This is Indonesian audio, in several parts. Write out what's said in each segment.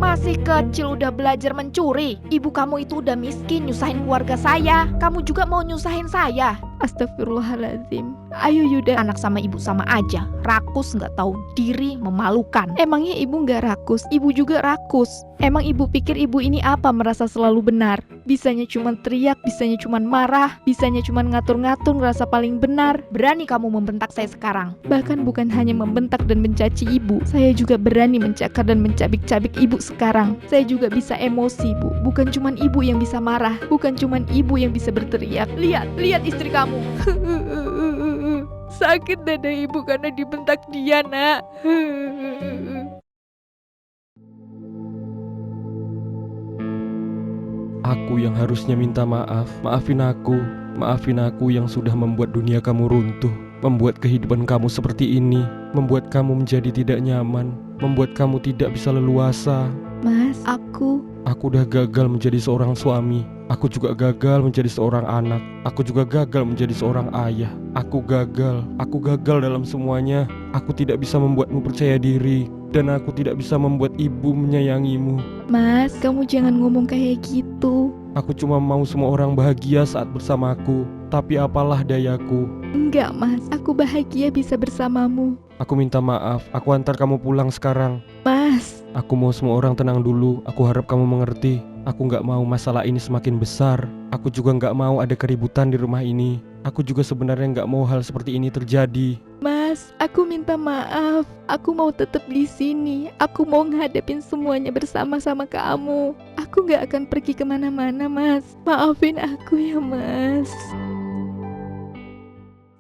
Masih kecil udah belajar mencuri. Ibu kamu itu udah miskin nyusahin keluarga saya. Kamu juga mau nyusahin saya? Astagfirullahaladzim. Ayo Yuda, anak sama ibu sama aja. Rakus, nggak tahu diri, memalukan. Emangnya ibu nggak rakus? Ibu juga rakus. Emang ibu pikir ibu ini apa, merasa selalu benar? Bisanya cuman teriak, bisanya cuman marah, bisanya cuman ngatur-ngatur ngerasa paling benar. Berani kamu membentak saya sekarang. Bahkan bukan hanya membentak dan mencaci ibu, saya juga berani mencakar dan mencabik-cabik ibu sekarang. Saya juga bisa emosi, Bu. Bukan cuman ibu yang bisa marah, bukan cuman ibu yang bisa berteriak. Lihat istri kamu. Sakit dada ibu karena dibentak dia, Nak. Aku yang harusnya minta maaf. Maafin aku yang sudah membuat dunia kamu runtuh, membuat kehidupan kamu seperti ini, membuat kamu menjadi tidak nyaman, membuat kamu tidak bisa leluasa. Mas, aku udah gagal menjadi seorang suami. Aku juga gagal menjadi seorang anak. Aku juga gagal menjadi seorang ayah. Aku gagal dalam semuanya. Aku tidak bisa membuatmu percaya diri, dan aku tidak bisa membuat ibu menyayangimu. Mas, kamu jangan ngomong kayak gitu. Aku cuma mau semua orang bahagia saat bersamaku, tapi apalah dayaku. Enggak, Mas. Aku bahagia bisa bersamamu. Aku minta maaf, aku antar kamu pulang sekarang. Mas, Aku mau semua orang tenang dulu, aku harap kamu mengerti. Aku gak mau masalah ini semakin besar. Aku juga gak mau ada keributan di rumah ini. Aku juga sebenarnya gak mau hal seperti ini terjadi. Mas, aku minta maaf. Aku mau tetap di sini. Aku mau ngadepin semuanya bersama-sama kamu. Aku gak akan pergi kemana-mana, Mas. Maafin aku ya, Mas.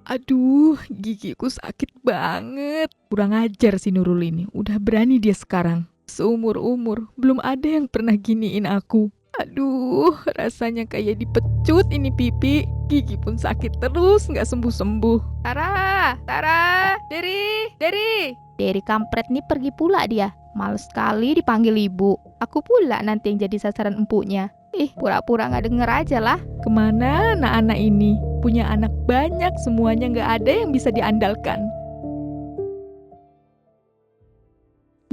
Aduh, gigiku sakit banget. Kurang ajar si Nurul ini. Udah berani dia sekarang. Seumur-umur, belum ada yang pernah giniin aku. Aduh, rasanya kayak dipecut ini pipi. Gigi pun sakit terus, nggak sembuh-sembuh. Tara, Deri. Deri kampret nih pergi pula dia. Males sekali dipanggil ibu. Aku pula nanti yang jadi sasaran empuknya. Pura-pura nggak denger aja lah. Kemana anak-anak ini? Punya anak banyak, semuanya nggak ada yang bisa diandalkan.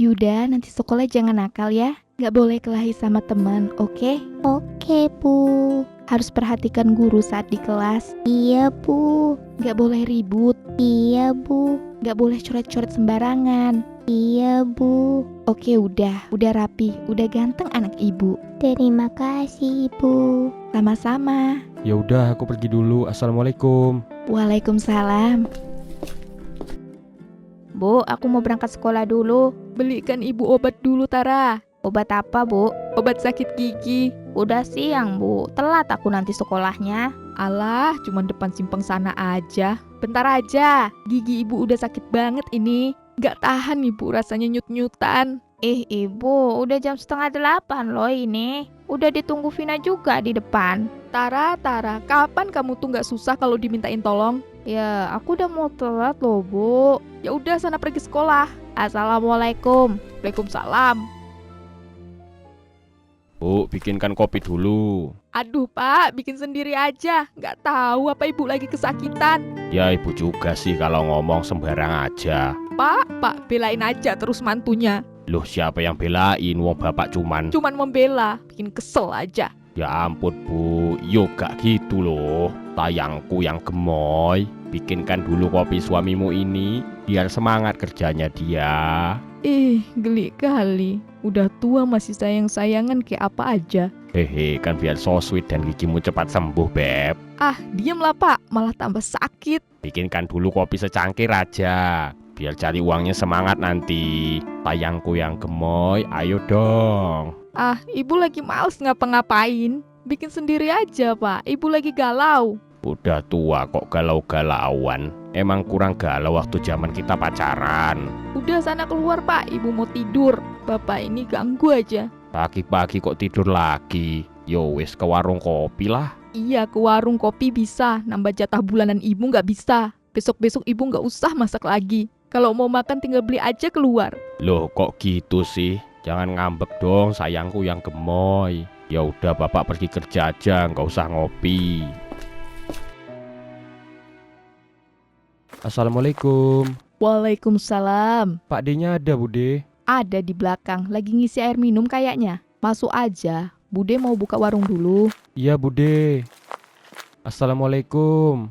Yuda, nanti sekolah jangan nakal ya. Nggak boleh kelahi sama teman, oke? Oke, Bu. Harus perhatikan guru saat di kelas. Iya, Bu. Nggak boleh ribut. Iya, Bu. Nggak boleh coret-coret sembarangan. Iya, Bu. Oke, udah rapi, udah ganteng anak ibu. Terima kasih, Ibu. Sama-sama. Ya udah, aku pergi dulu. Assalamualaikum. Waalaikumsalam. Bu, aku mau berangkat sekolah dulu. Belikan ibu obat dulu, Tara. Obat apa, Bu? Obat sakit gigi. Udah siang, Bu. Telat aku nanti sekolahnya. Alah, cuma depan simpang sana aja. Bentar aja. Gigi ibu udah sakit banget ini. Gak tahan ibu rasanya nyut-nyutan. Ibu, udah jam 7:30 loh ini. Udah ditunggu Vina juga di depan. Tara, kapan kamu tuh gak susah kalau dimintain tolong? Ya, aku udah mau telat loh, Bu. Ya udah, sana pergi sekolah. Assalamualaikum. Waalaikumsalam. Bu, bikinkan kopi dulu. Aduh, Pak, bikin sendiri aja. Nggak tahu apa ibu lagi kesakitan. Ya ibu juga sih kalau ngomong sembarang aja. Pak, belain aja terus mantunya. Loh, siapa yang belain? Wong bapak cuman Membela, bikin kesel aja. Ya ampun Bu, yo gak gitu loh. Tayangku yang gemoy, bikinkan dulu kopi suamimu ini, biar semangat kerjanya dia. Geli kali. Udah tua masih sayang-sayangan kayak apa aja. Hehe, kan biar so sweet dan gigimu cepat sembuh, Beb. Diamlah, Pak, malah tambah sakit. Bikinkan dulu kopi secangkir aja, biar cari uangnya semangat nanti. Tayangku yang gemoy, ayo dong. Ibu lagi males ngapa-ngapain. Bikin sendiri aja, Pak. Ibu lagi galau. Udah tua kok galau-galauan. Emang kurang galau waktu zaman kita pacaran. Udah sana keluar, Pak. Ibu mau tidur. Bapak ini ganggu aja. Pagi-pagi kok tidur lagi? Yo wis ke warung kopi lah. Iya, ke warung kopi bisa. Nambah jatah bulanan ibu nggak bisa. Besok-besok ibu nggak usah masak lagi. Kalau mau makan tinggal beli aja keluar. Loh kok gitu sih? Jangan ngambek dong sayangku yang gemoy. Ya udah bapak pergi kerja aja, nggak usah ngopi. Assalamualaikum. Waalaikumsalam. Pak D-nya ada, Bude? Ada di belakang, lagi ngisi air minum kayaknya. Masuk aja, Bude mau buka warung dulu. Iya Bude. Assalamualaikum.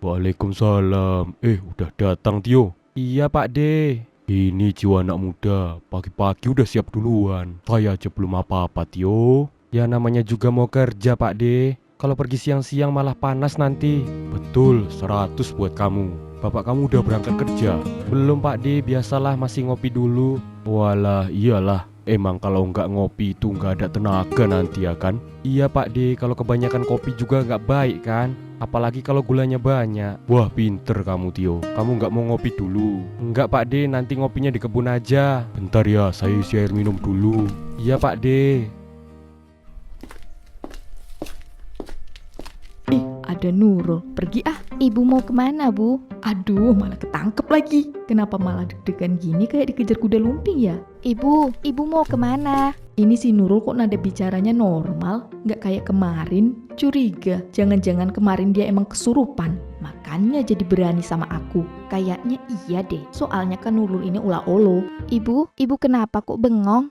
Waalaikumsalam. Udah datang Tio. Iya Pak De. Ini jiwa anak muda, pagi-pagi udah siap duluan. Saya aja belum apa-apa Tio. Ya namanya juga mau kerja Pak De. Kalau pergi siang-siang malah panas nanti. Betul, 100 buat kamu. Bapak kamu udah berangkat kerja? Belum Pak De, biasalah masih ngopi dulu. Walah, iyalah. Emang kalau nggak ngopi itu nggak ada tenaga nanti ya kan? Iya Pak De, kalau kebanyakan kopi juga nggak baik kan? Apalagi kalau gulanya banyak. Wah pinter kamu Tio. Kamu nggak mau ngopi dulu? Enggak Pak De, nanti ngopinya di kebun aja. Bentar ya, saya isi air minum dulu. Iya Pak De. Ada Nurul, pergi ah. Ibu mau kemana Bu? Aduh, malah ketangkep lagi. Kenapa malah deg-degan gini kayak dikejar kuda lumping ya? Ibu mau kemana? Ini si Nurul kok nada bicaranya normal, nggak kayak kemarin. Curiga, jangan-jangan kemarin dia emang kesurupan. Makanya jadi berani sama aku. Kayaknya iya deh, soalnya kan Nurul ini ula-olo. Ibu kenapa kok bengong?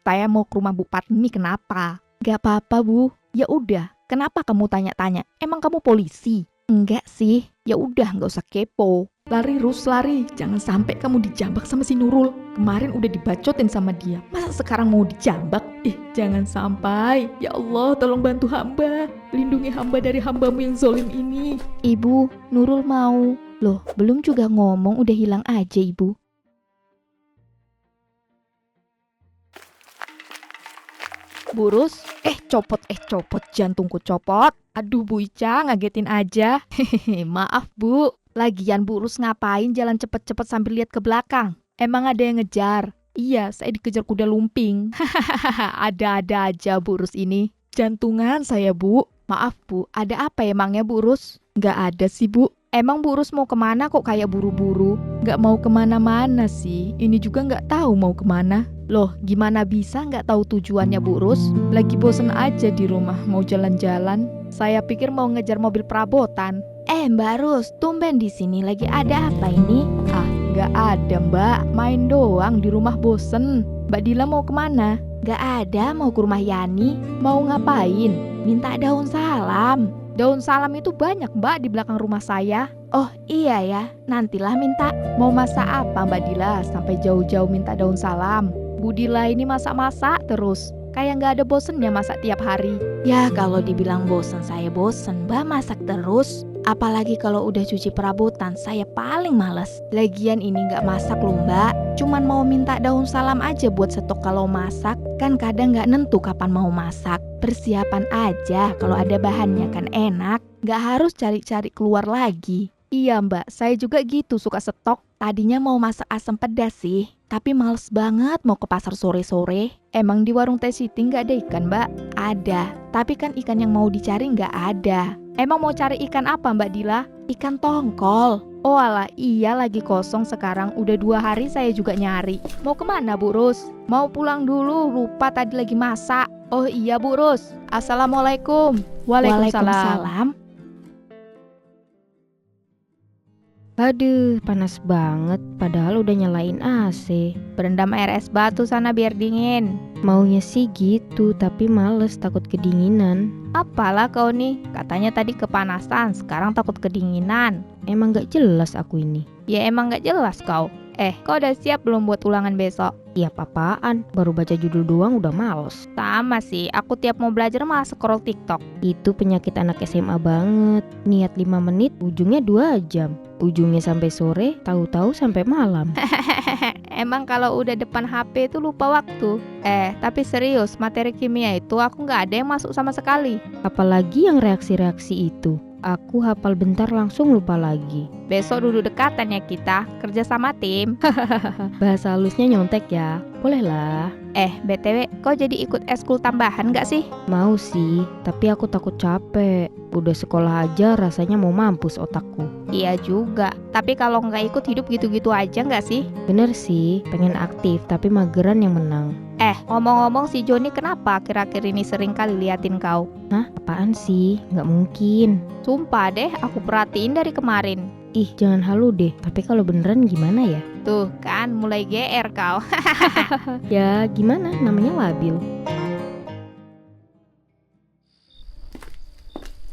Saya mau ke rumah Bu Patmi, kenapa? Gak apa-apa Bu. Ya udah, kenapa kamu tanya-tanya? Emang kamu polisi? Enggak sih. Ya udah, nggak usah kepo. Lari Rus, lari. Jangan sampai kamu dijambak sama si Nurul. Kemarin udah dibacotin sama dia. Masa sekarang mau dijambak? Jangan sampai. Ya Allah, tolong bantu hamba. Lindungi hamba dari hambamu yang zolim ini. Ibu, Nurul mau. Loh, belum juga ngomong udah hilang aja Ibu. Burus, copot, jantungku copot. Aduh Bu Ica, ngagetin aja. Hehehe, maaf Bu. Lagian Burus ngapain jalan cepet-cepet sambil lihat ke belakang? Emang ada yang ngejar? Iya, saya dikejar kuda lumping. Hahaha, ada-ada aja Burus ini. Jantungan saya Bu. Maaf Bu, ada apa emangnya Burus? Nggak ada sih Bu. Emang Burus mau kemana kok kayak buru-buru? Nggak mau kemana-mana sih. Ini juga nggak tahu mau kemana. Loh, gimana bisa nggak tahu tujuannya Burus? Lagi bosen aja di rumah, mau jalan-jalan. Saya pikir mau ngejar mobil perabotan. Mbak Rus, tumben di sini lagi ada apa ini? Ah, nggak ada Mbak, main doang di rumah bosen. Mbak Dila mau kemana? Nggak ada, mau ke rumah Yani. Mau ngapain? Minta daun salam. Daun salam itu banyak Mbak di belakang rumah saya. Oh iya ya, nantilah minta. Mau masak apa Mbak Dila sampai jauh-jauh minta daun salam? Bu Dila ini masak-masak terus. Kayak nggak ada bosennya masak tiap hari. Ya kalau dibilang bosen, saya bosen Mbak masak terus. Apalagi kalau udah cuci perabotan, saya paling males. Lagian ini nggak masak loh Mbak. Cuman mau minta daun salam aja buat stok kalau masak. Kan kadang nggak nentu kapan mau masak. Persiapan aja, kalau ada bahannya kan enak. Nggak harus cari-cari keluar lagi. Iya Mbak, saya juga gitu suka stok. Tadinya mau masak asam pedas sih, tapi males banget mau ke pasar sore-sore. Emang di warung Teh Siti nggak ada ikan Mbak? Ada, tapi kan ikan yang mau dicari nggak ada. Emang mau cari ikan apa Mbak Dila? Ikan tongkol. Oh alah, iya lagi kosong sekarang, udah 2 hari saya juga nyari. Mau kemana Bu Rus? Mau pulang dulu, lupa tadi lagi masak. Oh iya Bu Rus, Assalamualaikum. Waalaikumsalam. Aduh, panas banget. Padahal udah nyalain AC. Berendam air es batu sana biar dingin. Maunya sih gitu, tapi males takut kedinginan. Apalah kau nih, katanya tadi kepanasan, sekarang takut kedinginan. Emang gak jelas aku ini. Ya emang gak jelas kau. Kau udah siap belum buat ulangan besok? Ya apaan, baru baca judul doang udah males. Sama sih, aku tiap mau belajar malah scroll TikTok. Itu penyakit anak SMA banget. Niat 5 menit, ujungnya 2 jam. Ujungnya sampai sore, tahu-tahu sampai malam. Emang kalau udah depan HP itu lupa waktu. Tapi serius, materi kimia itu aku nggak ada yang masuk sama sekali. Apalagi yang reaksi-reaksi itu. Aku hafal bentar langsung lupa lagi. Besok duduk dekatan ya kita, kerja sama tim. Bahasa halusnya nyontek ya. Boleh lah. BTW, kau jadi ikut eskul tambahan nggak sih? Mau sih, tapi aku takut capek. Udah sekolah aja rasanya mau mampus otakku. Iya juga, tapi kalau nggak ikut hidup gitu-gitu aja nggak sih? Bener sih, pengen aktif tapi mageran yang menang. Ngomong-ngomong si Joni kenapa akhir-akhir ini sering kali liatin kau? Hah? Apaan sih? Nggak mungkin. Sumpah deh, aku perhatiin dari kemarin. Ih, jangan halu deh. Tapi kalau beneran gimana ya? Tuh kan mulai GR kau. Ya gimana, namanya labil.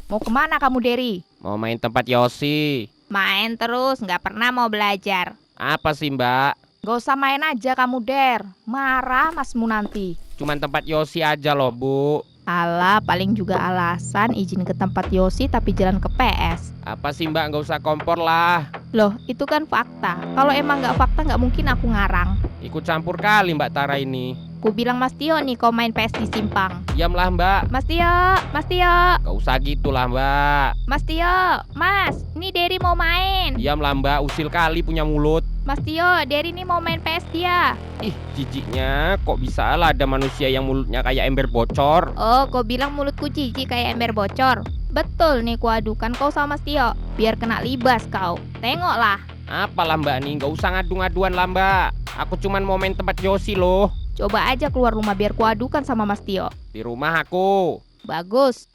Mau kemana kamu Derry? Mau main tempat Yosi. Main terus, nggak pernah mau belajar. Apa sih mbak? Gak usah main aja kamu Der, marah masmu nanti. Cuman tempat Yosi aja loh bu. Alah, paling juga alasan izin ke tempat Yosi tapi jalan ke PS. Apa sih mbak, nggak usah kompor lah. Loh, itu kan fakta. Kalau emang nggak fakta nggak mungkin aku ngarang. Ikut campur kali mbak Tara ini. Ku bilang Mas Tio nih kau main PS di Simpang. Diamlah mbak. Mas Tio, Mas Tio, Gak usah gitulah mbak. Mas Tio, Mas, ini Derry mau main. Diamlah mbak, usil kali punya mulut. Mas Tio, Derry nih mau main PS dia. Ih, jijiknya kok bisa lah ada manusia yang mulutnya kayak ember bocor. Oh, kau bilang mulutku jijik kayak ember bocor. Betul nih ku adukan kau sama Mas Tio, biar kena libas kau. Tengoklah. Apalah mbak nih, gak usah ngadu-ngaduan lah mbak. Aku cuman mau main tempat Yosi loh. Coba aja keluar rumah biar ku adukan sama Mas Tio. Di rumah aku. Bagus.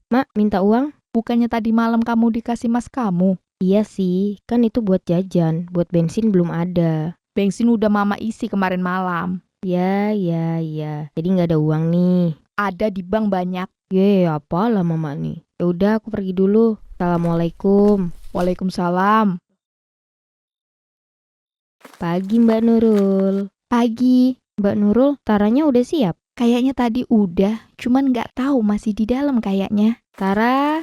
Mak, minta uang? Bukannya tadi malam kamu dikasih mas kamu? Iya sih, kan itu buat jajan, buat bensin belum ada. Bensin udah mama isi kemarin malam. Ya. Jadi nggak ada uang nih. Ada di bank banyak. Apalah mama nih. Ya udah, aku pergi dulu. Assalamualaikum. Waalaikumsalam. Pagi Mbak Nurul. Pagi. Mbak Nurul, Taranya udah siap? Kayaknya tadi udah, cuman nggak tahu masih di dalam kayaknya. Tara.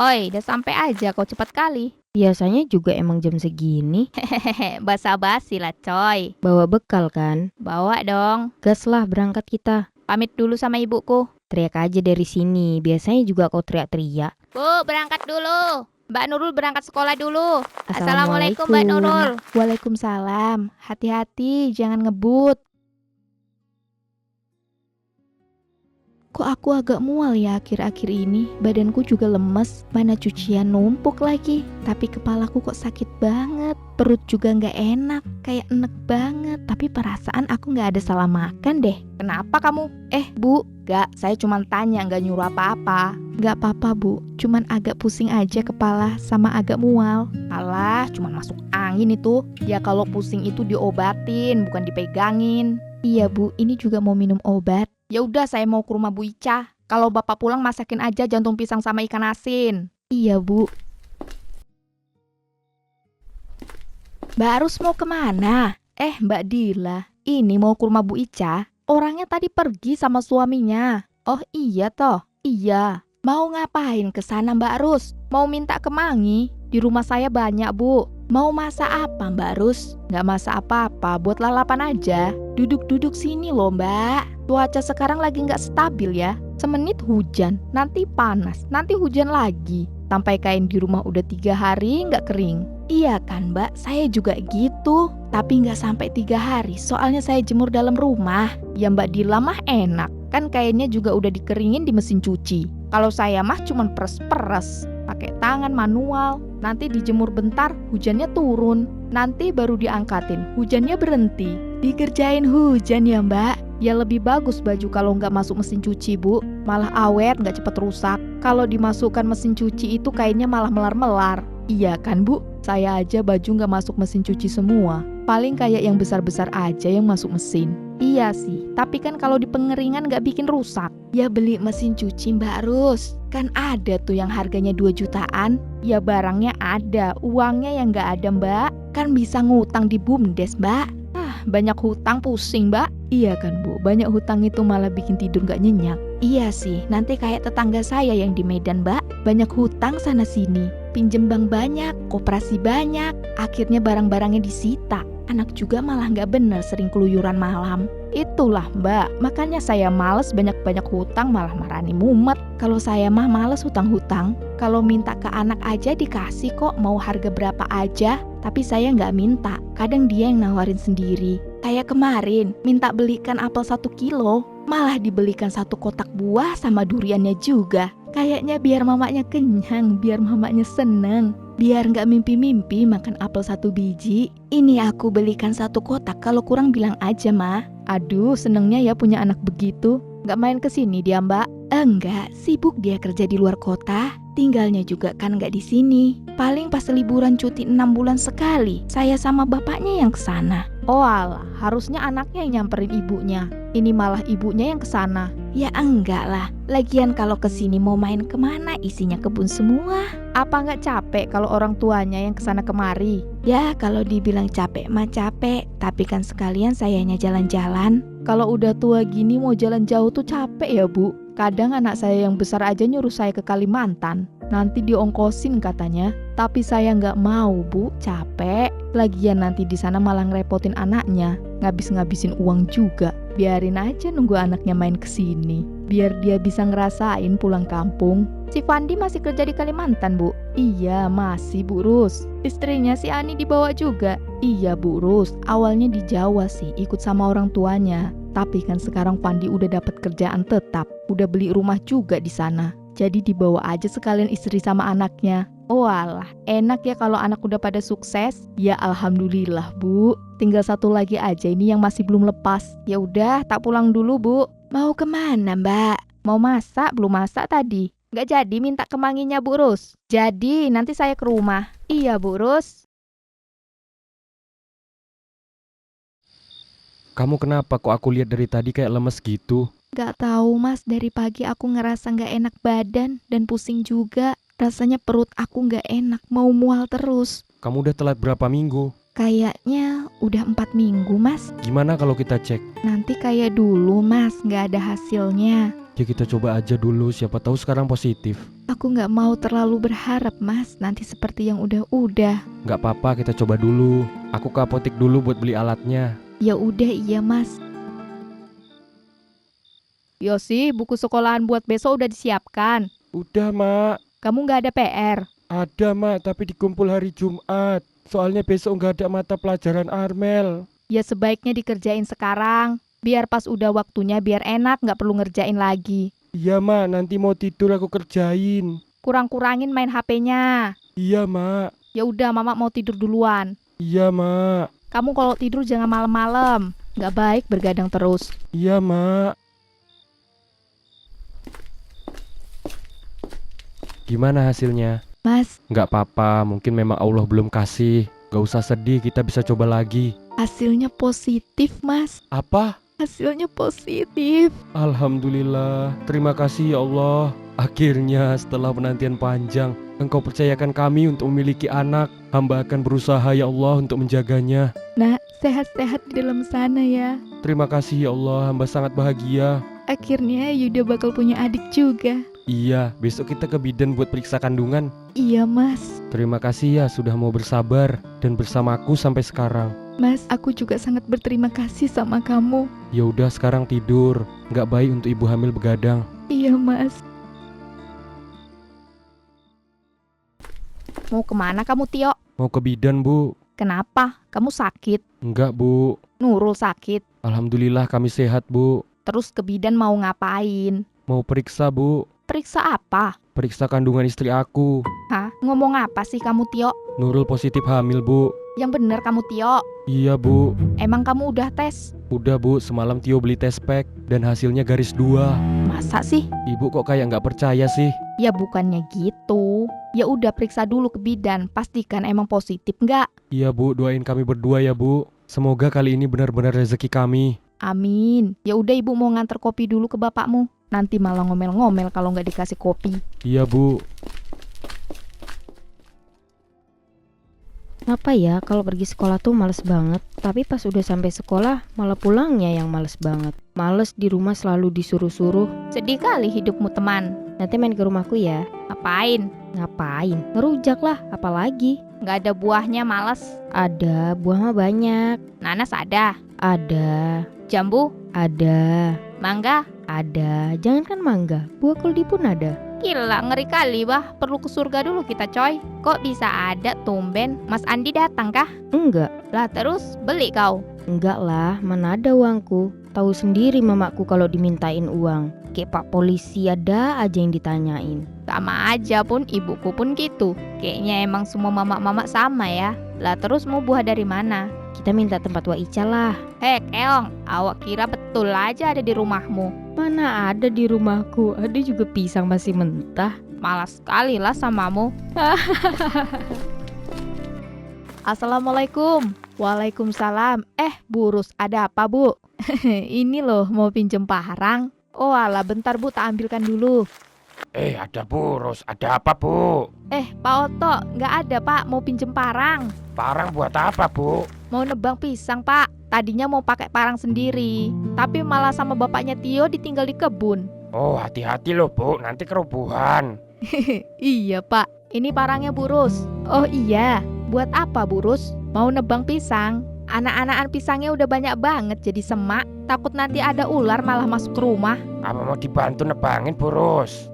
Oi, udah sampai aja kau cepat kali. Biasanya juga emang jam segini. Hehehe, basa-basi lah coy. Bawa bekal kan? Bawa dong. Gas lah berangkat kita. Pamit dulu sama ibuku. Teriak aja dari sini. Biasanya juga kau teriak-teriak. Bu, berangkat dulu. Mbak Nurul berangkat sekolah dulu. Assalamualaikum Mbak Nurul. Waalaikumsalam. Hati-hati, jangan ngebut. Kok aku agak mual ya akhir-akhir ini? Badanku juga lemes, mana cucian numpuk lagi. Tapi kepalaku kok sakit banget. Perut juga nggak enak, kayak enek banget. Tapi perasaan aku nggak ada salah makan deh. Kenapa kamu? Bu, nggak, saya cuma tanya, nggak nyuruh apa-apa. Nggak apa-apa bu, cuman agak pusing aja kepala sama agak mual. Alah, cuman masuk angin itu. Ya kalau pusing itu diobatin, bukan dipegangin. Iya bu, ini juga mau minum obat. Ya udah, saya mau ke rumah Bu Ica. Kalau bapak pulang masakin aja jantung pisang sama ikan asin. Iya bu. Mbak Arus mau kemana? Mbak Dila, ini mau ke rumah Bu Ica. Orangnya tadi pergi sama suaminya. Oh iya toh? Iya. Mau ngapain ke sana Mbak Arus? Mau minta kemangi? Di rumah saya banyak bu. Mau masak apa Mbak Rus? Nggak masak apa-apa, buat lalapan aja. Duduk-duduk sini loh Mbak. Cuaca sekarang lagi nggak stabil ya. Semenit hujan, nanti panas, nanti hujan lagi. Sampai kain di rumah udah 3 hari nggak kering. Iya kan Mbak, saya juga gitu. Tapi nggak sampai 3 hari, soalnya saya jemur dalam rumah. Ya Mbak Dila mah enak, kan kainnya juga udah dikeringin di mesin cuci. Kalau saya mah cuman peres-peres. Pakai tangan manual, nanti dijemur bentar, hujannya turun. Nanti baru diangkatin, hujannya berhenti. Dikerjain hujan ya mbak. Ya lebih bagus baju kalau nggak masuk mesin cuci bu. Malah awet, nggak cepet rusak. Kalau dimasukkan mesin cuci itu kainnya malah melar-melar. Iya kan bu? Saya aja baju nggak masuk mesin cuci semua. Paling kayak yang besar-besar aja yang masuk mesin. Iya sih, tapi kan kalau di pengeringan nggak bikin rusak. Ya beli mesin cuci Mbak Rus. Kan ada tuh yang harganya 2 jutaan. Ya barangnya ada, uangnya yang nggak ada Mbak. Kan bisa ngutang di BUMDes Mbak. Banyak hutang pusing Mbak. Iya kan Bu, banyak hutang itu malah bikin tidur nggak nyenyak. Iya sih, nanti kayak tetangga saya yang di Medan Mbak. Banyak hutang sana sini. Pinjem bank banyak, koperasi banyak. Akhirnya barang-barangnya disita. Anak juga malah nggak bener sering keluyuran malam. Itulah Mbak, makanya saya males banyak-banyak hutang malah marani mumet. Kalau saya mah males hutang-hutang. Kalau minta ke anak aja dikasih kok, mau harga berapa aja. Tapi saya nggak minta, kadang dia yang nawarin sendiri. Kayak kemarin, minta belikan apel 1 kilo, malah dibelikan 1 kotak buah sama duriannya juga. Kayaknya biar mamanya kenyang, biar mamanya seneng. Biar nggak mimpi-mimpi makan apel 1 biji. Ini aku belikan 1 kotak, kalau kurang bilang aja, Ma. Aduh, senengnya ya punya anak begitu. Nggak main kesini dia, Mbak. Enggak, sibuk dia kerja di luar kota. Tinggalnya juga kan nggak di sini. Paling pas liburan cuti 6 bulan sekali, saya sama bapaknya yang kesana. Oh alah, harusnya anaknya yang nyamperin ibunya. Ini malah ibunya yang kesana. Ya enggak lah, lagian kalau kesini mau main kemana isinya kebun semua. Apa nggak capek kalau orang tuanya yang kesana kemari? Ya kalau dibilang capek mah capek, tapi kan sekalian sayanya jalan-jalan. Kalau udah tua gini mau jalan jauh tuh capek ya Bu. Kadang anak saya yang besar aja nyuruh saya ke Kalimantan. Nanti diongkosin katanya. Tapi saya nggak mau Bu, capek. Lagian nanti di sana malah ngerepotin anaknya. Ngabis-ngabisin uang juga. Biarin aja nunggu anaknya main kesini. Biar dia bisa ngerasain pulang kampung. Si Fandi masih kerja di Kalimantan Bu? Iya masih Bu Rus. Istrinya si Ani dibawa juga? Iya Bu Rus, awalnya di Jawa sih ikut sama orang tuanya. Tapi kan sekarang Fandi udah dapat kerjaan tetap, udah beli rumah juga di sana. Jadi dibawa aja sekalian istri sama anaknya. Oh alah, enak ya kalau anak udah pada sukses. Ya alhamdulillah Bu. Tinggal satu lagi aja ini yang masih belum lepas. Ya udah, tak pulang dulu Bu. Mau kemana Mbak? Mau masak, belum masak tadi. Nggak jadi minta kemanginya Bu Rus. Jadi nanti saya ke rumah. Iya Bu Rus. Kamu kenapa kok aku lihat dari tadi kayak lemes gitu? Gak tahu Mas, dari pagi aku ngerasa gak enak badan dan pusing juga. Rasanya perut aku gak enak, mau mual terus. Kamu udah telat berapa minggu? Kayaknya udah 4 minggu Mas. Gimana kalau kita cek? Nanti kayak dulu Mas, gak ada hasilnya. Ya kita coba aja dulu, siapa tahu sekarang positif. Aku gak mau terlalu berharap Mas, nanti seperti yang udah-udah. Nggak apa-apa, kita coba dulu. Aku ke apotek dulu buat beli alatnya. Ya udah iya Mas. Yosi, buku sekolahan buat besok udah disiapkan. Udah, Mak. Kamu gak ada PR? Ada, Mak, tapi dikumpul hari Jumat. Soalnya besok nggak ada mata pelajaran Armel. Ya sebaiknya dikerjain sekarang. Biar pas udah waktunya biar enak, gak perlu ngerjain lagi. Iya, Mak, nanti mau tidur aku kerjain. Kurang-kurangin main HP-nya. Iya, Mak. Ya udah, Mama mau tidur duluan. Iya, Mak. Kamu kalau tidur jangan malam-malam. Gak baik bergadang terus. Iya, Mak. Gimana hasilnya? Mas, Nggak apa-apa, mungkin memang Allah belum kasih. Gak usah sedih, kita bisa coba lagi. hasilnya positif, Mas. Apa? Hasilnya positif. Alhamdulillah, terima kasih ya Allah. Akhirnya setelah penantian panjang, Engkau percayakan kami untuk memiliki anak. Hamba akan berusaha ya Allah untuk menjaganya. Nah, sehat-sehat di dalam sana ya. Terima kasih ya Allah, hamba sangat bahagia. Akhirnya Yuda bakal punya adik juga. Iya, besok kita ke bidan buat periksa kandungan. Iya, Mas. Terima kasih ya sudah mau bersabar dan bersamaku sampai sekarang. Mas, aku juga sangat berterima kasih sama kamu. Ya udah sekarang tidur, nggak baik untuk ibu hamil begadang. Iya, Mas. Mau kemana kamu, Tio? Mau ke bidan, Bu? Kenapa? Kamu sakit? Enggak, Bu. Nurul sakit? Alhamdulillah kami sehat, Bu. Terus ke bidan mau ngapain? Mau periksa, Bu. Periksa apa? Periksa kandungan istri aku. Hah? Ngomong apa sih kamu, Tio? Nurul positif hamil, Bu. Yang bener kamu, Tio. Iya, Bu. Emang kamu udah tes? Udah, Bu. Semalam Tio beli tes pack dan hasilnya garis 2. Masa sih? Ibu kok kayak nggak percaya sih? Ya bukannya gitu. Ya udah periksa dulu ke bidan, pastikan emang positif nggak? Iya, Bu. Doain kami berdua ya, Bu. Semoga kali ini benar-benar rezeki kami. Amin. Ya udah ibu mau nganter kopi dulu ke bapakmu. Nanti malah ngomel-ngomel kalau nggak dikasih kopi. Iya, Bu. Kenapa ya kalau pergi sekolah tuh males banget, tapi pas udah sampai sekolah malah pulangnya yang males banget. Males di rumah selalu disuruh-suruh. Sedih kali hidupmu teman. Nanti main ke rumahku ya. Ngapain? Ngapain? Ngerujak lah, apalagi. Nggak ada buahnya males. Ada, buah mah banyak. Nanas ada. Ada, Jambu? ada, Mangga? ada. Jangankan mangga, buah kuldi pun ada. Gila, ngeri kali bah. Perlu ke surga dulu kita coy. Kok bisa ada tumben? Mas Andi datang kah? Enggak, Lah terus beli kau. enggak lah, mana ada uangku. Tahu sendiri mamaku kalau dimintain uang. Kayak Pak Polisi ada aja yang ditanyain. Sama aja pun ibuku pun gitu. Kayaknya emang semua mama-mama sama ya. Lah terus mau buah dari mana? kita minta tempat Wak Ica lah. Hei Keong, awak kira betul aja ada di rumahmu. Mana ada di rumahku, ada juga pisang masih mentah. Malas sekali lah samamu. Assalamualaikum. Waalaikumsalam. Burus, ada apa bu? Ini loh mau pinjem parang. Oh alah, bentar bu, tak ambilkan dulu. Ada Burus, ada apa Bu? Pak Oto, nggak ada pak, mau pinjem parang. Parang buat apa Bu? Mau nebang pisang pak. Tadinya mau pakai parang sendiri, tapi malah sama bapaknya Tio ditinggal di kebun. Oh hati-hati loh Bu, nanti kerubuhan. Iya pak, ini parangnya Burus. Oh iya, buat apa Burus? Mau nebang pisang? Anak-anakan pisangnya udah banyak banget jadi semak. Takut nanti ada ular malah masuk ke rumah. Apa mau dibantu nebangin Burus?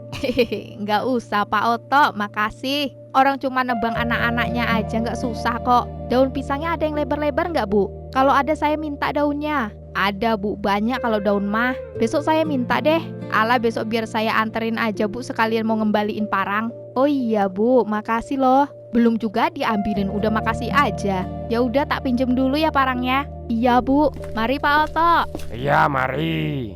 Nggak usah Pak Oto, makasih. Orang cuma nebang anak-anaknya aja nggak susah kok. Daun pisangnya ada yang lebar-lebar nggak Bu? Kalau ada saya minta daunnya. Ada Bu, banyak kalau daun mah. Besok saya minta deh. Alah, besok biar saya anterin aja Bu, sekalian mau ngembaliin parang. Oh iya Bu, makasih loh. Belum juga diambilin, udah makasih aja. Ya udah, tak pinjem dulu ya parangnya. Iya Bu, mari Pak Oto. Iya mari.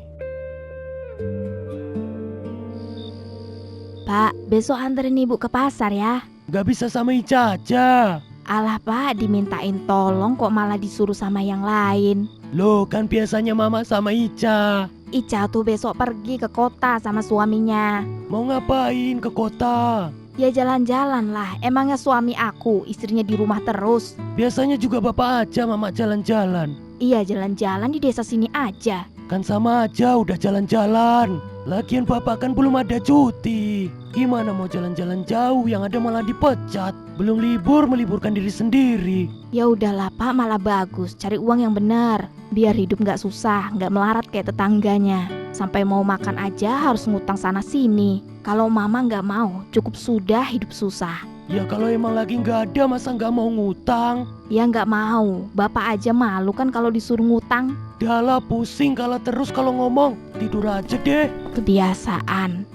Pak, besok anterin Ibu ke pasar ya. Gak bisa sama Ica aja. Alah Pak, dimintain tolong kok malah disuruh sama yang lain. Loh kan biasanya Mama sama Ica. Ica tuh besok pergi ke kota sama suaminya. Mau ngapain ke kota? Ya jalan-jalan lah, emangnya suami aku istrinya di rumah terus. Biasanya juga Bapak aja Mama jalan-jalan. Iya jalan-jalan di desa sini aja. Kan sama aja udah jalan-jalan. Lagian Bapak kan belum ada cuti. Gimana mau jalan-jalan jauh yang ada malah dipecat. Belum libur meliburkan diri sendiri. Ya udahlah Pak, malah bagus, cari uang yang benar. Biar hidup nggak susah, nggak melarat kayak tetangganya. Sampai mau makan aja harus ngutang sana sini. Kalau Mama nggak mau, cukup sudah hidup susah. Ya kalau emang lagi nggak ada masa nggak mau ngutang? Ya nggak mau, Bapak aja malu kan kalau disuruh ngutang. Dahlah pusing kalau terus kalau ngomong. Tidur aja deh. Kebiasaan.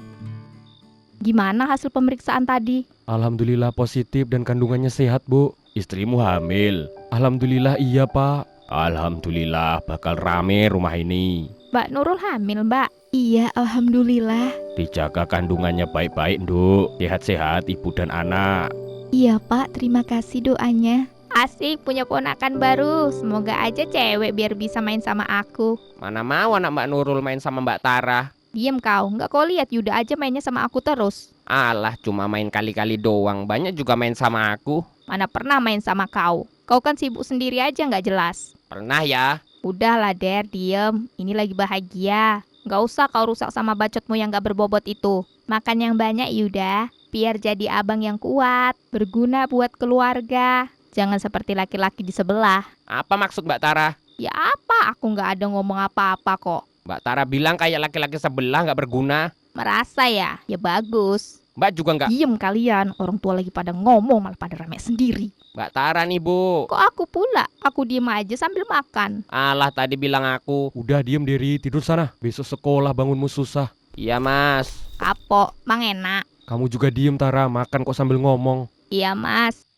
Gimana hasil pemeriksaan tadi? Alhamdulillah positif dan kandungannya sehat Bu. Istrimu hamil? Alhamdulillah iya Pak. Alhamdulillah bakal rame rumah ini. Mbak Nurul hamil Mbak? Iya alhamdulillah. Dijaga kandungannya baik-baik Nduk. Sehat-sehat ibu dan anak. Iya Pak, terima kasih doanya. Asik punya ponakan baru. Semoga aja cewek biar bisa main sama aku. Mana mau anak Mbak Nurul main sama Mbak Tara? Diem kau, nggak kau lihat Yuda aja mainnya sama aku terus. Alah cuma main kali-kali doang. Banyak juga main sama aku. Mana pernah main sama kau? Kau kan sibuk sendiri aja nggak jelas. Pernah ya? Udahlah Der, diem. Ini lagi bahagia. Nggak usah kau rusak sama bacotmu yang nggak berbobot itu. Makan yang banyak Yuda, biar jadi abang yang kuat, berguna buat keluarga. Jangan seperti laki-laki di sebelah. Apa maksud Mbak Tara? Ya apa? Aku nggak ada ngomong apa-apa kok. Mbak Tara bilang kayak laki-laki sebelah nggak berguna. Merasa ya? Ya bagus. Mbak juga nggak. Diem kalian, orang tua lagi pada ngomong malah pada rame sendiri. Mbak Tara nih Bu. Kok aku pula? Aku diem aja sambil makan. Alah tadi bilang aku. Udah diem Diri, tidur sana. Besok sekolah bangunmu susah. Iya Mas. Kapok, mang enak. Kamu juga diem Tara, makan kok sambil ngomong. Iya Mas.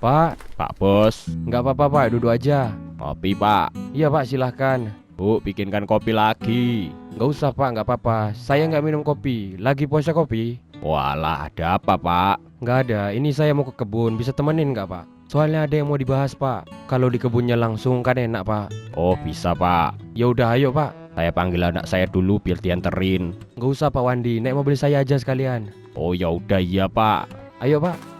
Pak Bos. Nggak apa-apa Pak, duduk aja. Kopi Pak. Iya Pak silahkan. Bu, bikinkan kopi lagi. Nggak usah Pak, nggak apa-apa. Saya nggak minum kopi. Lagi puasa kopi. Walah, ada apa Pak? Nggak ada, ini saya mau ke kebun. Bisa temenin nggak Pak? Soalnya ada yang mau dibahas Pak. Kalau di kebunnya langsung kan enak Pak. Oh bisa Pak. Ya udah ayo Pak. Saya panggil anak saya dulu biar dianterin. Nggak usah Pak Wandi, naik mobil saya aja sekalian. Oh ya udah iya Pak. Ayo Pak.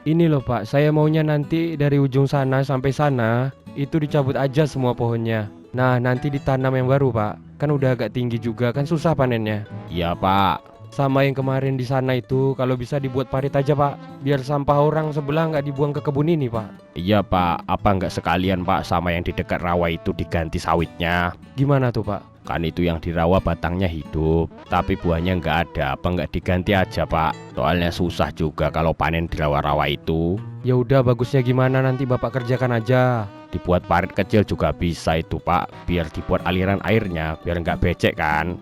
Ini loh Pak, saya maunya nanti dari ujung sana sampai sana itu dicabut aja semua pohonnya. Nah nanti ditanam yang baru Pak. Kan udah agak tinggi juga, kan susah panennya. Iya Pak. Sama yang kemarin di sana itu kalau bisa dibuat parit aja Pak. Biar sampah orang sebelah nggak dibuang ke kebun ini Pak. Iya Pak, apa nggak sekalian Pak sama yang di dekat rawa itu diganti sawitnya. Gimana tuh Pak? Kan itu yang dirawa batangnya hidup, tapi buahnya nggak ada. Apa nggak diganti aja Pak? Soalnya susah juga kalau panen di rawa-rawa itu. Ya udah, bagusnya gimana nanti Bapak kerjakan aja. Dibuat parit kecil juga bisa itu Pak, biar dibuat aliran airnya, biar nggak becek kan.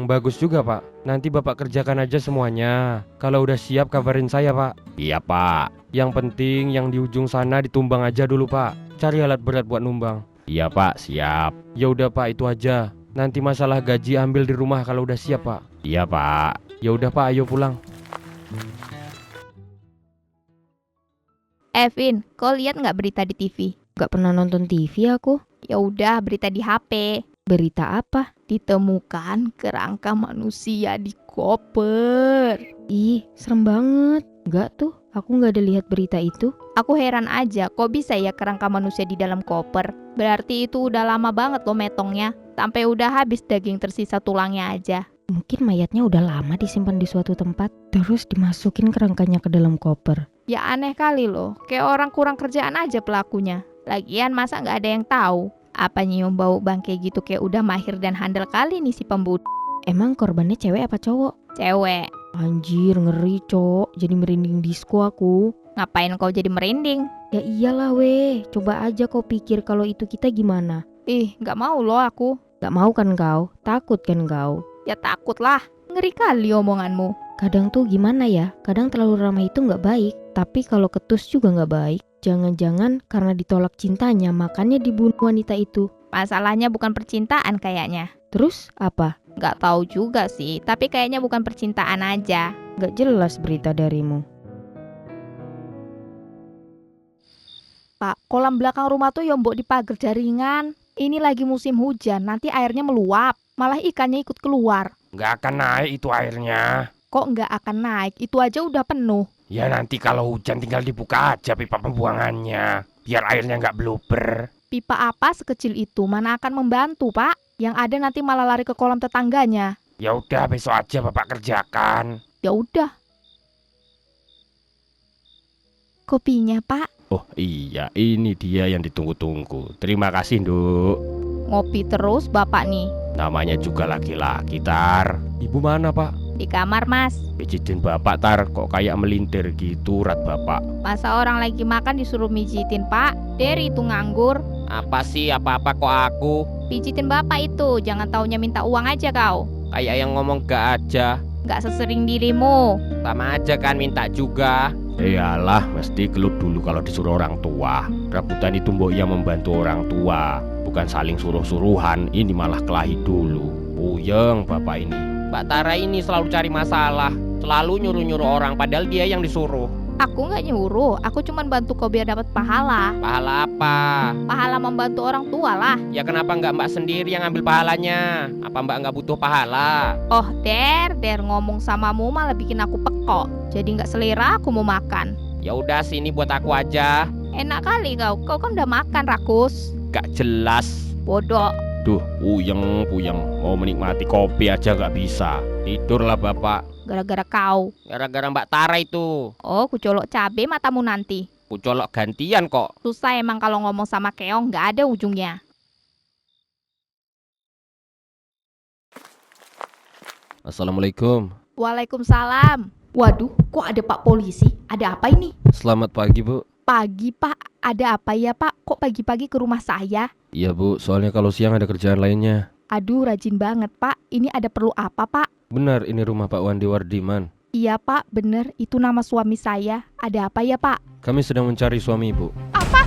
Bagus juga Pak. Nanti Bapak kerjakan aja semuanya. Kalau udah siap kabarin saya Pak. Iya Pak. Yang penting yang di ujung sana ditumbang aja dulu Pak. Cari alat berat buat numbang. Iya Pak, siap. Ya udah Pak, itu aja. Nanti masalah gaji ambil di rumah kalau udah siap Pak. Iya Pak. Ya udah Pak, ayo pulang. Evin, kau lihat nggak berita di TV? Gak pernah nonton TV aku. Ya udah, berita di HP. Berita apa? Ditemukan kerangka manusia di koper. Ih, serem banget. Gak tuh, aku gak ada lihat berita itu. Aku heran aja, kok bisa ya kerangka manusia di dalam koper? Berarti itu udah lama banget loh metongnya. Sampai udah habis daging tersisa tulangnya aja. Mungkin mayatnya udah lama disimpan di suatu tempat, terus dimasukin kerangkanya ke dalam koper. Ya aneh kali loh, kayak orang kurang kerjaan aja pelakunya. Lagian masa nggak ada yang tahu? Apa nyium bau bangke gitu kayak udah mahir dan handal kali nih si pembunuh. Emang korbannya cewek apa cowok? Cewek, Anjir, ngeri cok. Jadi merinding disco aku. ngapain kau jadi merinding? Ya iyalah weh, coba aja kau pikir kalau itu kita gimana. Ih, nggak mau loh aku. Gak mau kan kau? Takut kan kau? Ya takut lah, ngeri kali omonganmu. Kadang tuh gimana ya, kadang terlalu ramah itu gak baik. Tapi kalau ketus juga gak baik. Jangan-jangan karena ditolak cintanya makanya dibunuh wanita itu. Masalahnya bukan percintaan kayaknya. Terus apa? Nggak tahu juga sih, tapi kayaknya bukan percintaan aja. Gak jelas berita darimu. Pak, kolam belakang rumah tuh yombok di pagar jaringan. Ini lagi musim hujan, nanti airnya meluap. Malah ikannya ikut keluar. Nggak akan naik itu airnya. Kok nggak akan naik? Itu aja udah penuh. Ya nanti kalau hujan tinggal dibuka aja pipa pembuangannya. Biar airnya nggak bluber. Pipa apa sekecil itu? Mana akan membantu, Pak? Yang ada nanti malah lari ke kolam tetangganya. Ya udah, besok aja Bapak kerjakan. Ya udah. Kopinya, Pak. Oh iya, ini dia yang ditunggu-tunggu. Terima kasih Nduk. Ngopi terus Bapak nih. Namanya juga laki-laki Tar. Ibu mana Pak? Di kamar, Mas. Pijitin Bapak Tar, kok kayak melintir gitu urat Bapak. Masa orang lagi makan disuruh mijitin, Pak? Dari itu nganggur. Apa sih, apa-apa kok aku? Pijitin Bapak itu, jangan taunya minta uang aja kau. Kayak yang ngomong gak aja. Nggak sesering dirimu. Sama aja kan minta juga. Iyalah, mesti gelut dulu kalau disuruh orang tua. Rebutan itu mbok yang membantu orang tua, bukan saling suruh-suruhan. Ini malah kelahi dulu. Puyeng Bapak ini. Mbak Tara ini selalu cari masalah, selalu nyuruh-nyuruh orang padahal dia yang disuruh. Aku nggak nyuruh, aku cuma bantu kau biar dapat pahala. Pahala apa? Pahala membantu orang tua lah. Ya kenapa nggak Mbak sendiri yang ambil pahalanya? Apa Mbak nggak butuh pahala? Oh, Der ngomong samamu malah bikin aku pekok. Jadi nggak selera aku mau makan. Ya udah sini buat aku aja. Enak kali kau kan udah makan rakus. Gak jelas. Bodoh. Duh, puyeng. Mau menikmati kopi aja nggak bisa. Tidurlah Bapak. Gara-gara kau. Gara-gara Mbak Tara itu. Oh, ku colok cabe matamu nanti. Ku colok gantian kok. Susah emang kalau ngomong sama keong nggak ada ujungnya. Assalamualaikum. Waalaikumsalam. Waduh, kok ada Pak Polisi? Ada apa ini? Selamat pagi Bu. Pagi, Pak. Ada apa ya, Pak? Kok pagi-pagi ke rumah saya? Iya Bu, soalnya kalau siang ada kerjaan lainnya. Aduh, rajin banget, Pak. Ini ada perlu apa, Pak? Benar, ini rumah Pak Wandi Wardiman. Iya, Pak. Bener. Itu nama suami saya. Ada apa ya, Pak? Kami sedang mencari suami Ibu. Apa?